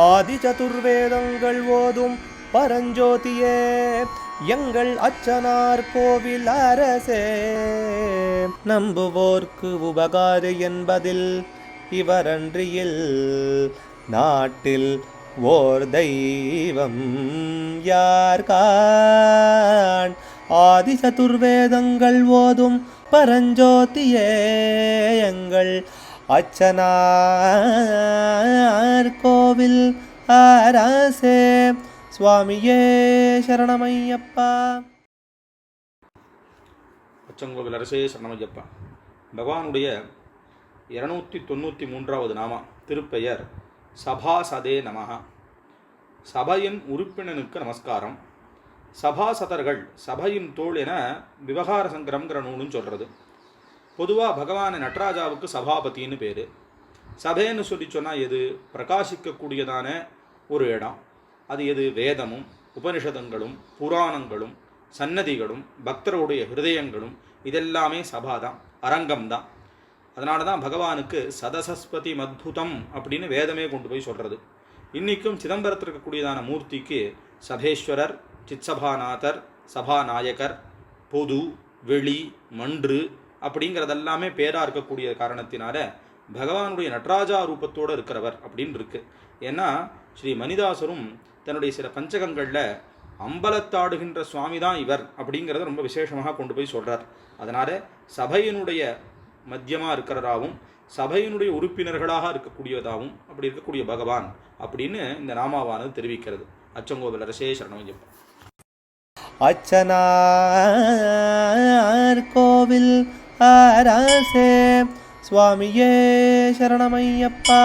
ஆதி சதுர்வேதங்கள் ஓதும் பரஞ்சோதியே எங்கள் அச்சனார் கோவில் அரசே. நம்புவோர்க்கு உபகாரி என்பதில் இவரன்றியில் நாட்டில் ஓர் தெய்வம் யார்கான். ஆதி சதுர்வேதங்கள் ஓதும் பரஞ்சோதியே எங்கள் அச்சனார் கோவில் அரசே. சுவாமியே சரணமையப்பா. அச்சங்கோவில் அரசே சரணமையப்பா. பகவானுடைய 293வது நாமா திருப்பெயர் சபாசதே நமஹ. சபையின் உறுப்பினனுக்கு நமஸ்காரம். சபாசதர்கள் சபையின் தோள் என விவகார சங்கரம்ங்கிற நூலுன்னு சொல்கிறது. பொதுவாக பகவான் நடராஜாவுக்கு சபாபதினு பேர். சபைன்னு சொல்லி சொன்னால் எது பிரகாசிக்கக்கூடியதான ஒரு இடம். அது எது? வேதமும் உபனிஷதங்களும் புராணங்களும் சன்னதிகளும் பக்தருடைய ஹிருதயங்களும் இதெல்லாமே சபாதான், அரங்கம்தான். அதனால தான் பகவானுக்கு சதசஸ்பதி மத்புதம் அப்படின்னு வேதமே கொண்டு போய் சொல்கிறது. இன்றைக்கும் சிதம்பரத்தில் இருக்கக்கூடியதான மூர்த்திக்கு சபேஸ்வரர், சித்சபாநாதர், சபாநாயகர், பொது, வெளி, மன்று அப்படிங்கிறதெல்லாமே பேராக இருக்கக்கூடிய காரணத்தினால பகவானுடைய நடராஜா ரூபத்தோடு இருக்கிறவர் அப்படின்னு இருக்கு. ஏன்னா ஸ்ரீ மணிதாசரும் தன்னுடைய சில பஞ்சகங்களில் அம்பலத்தாடுகின்ற சுவாமி தான் இவர் அப்படிங்கிறத ரொம்ப விசேஷமாக கொண்டு போய் சொல்கிறார். அதனால் சபையினுடைய மத்தியமாக இருக்கிறதாகவும் சபையினுடைய உறுப்பினர்களாக இருக்கக்கூடியதாகவும் அப்படி இருக்கக்கூடிய பகவான் அப்படின்னு இந்த நாமாவானது தெரிவிக்கிறது. அச்சங்கோவில் அரசே சரணமையப்பா. அச்சனார் கோவில் அரசே. சுவாமியே சரணமையப்பா.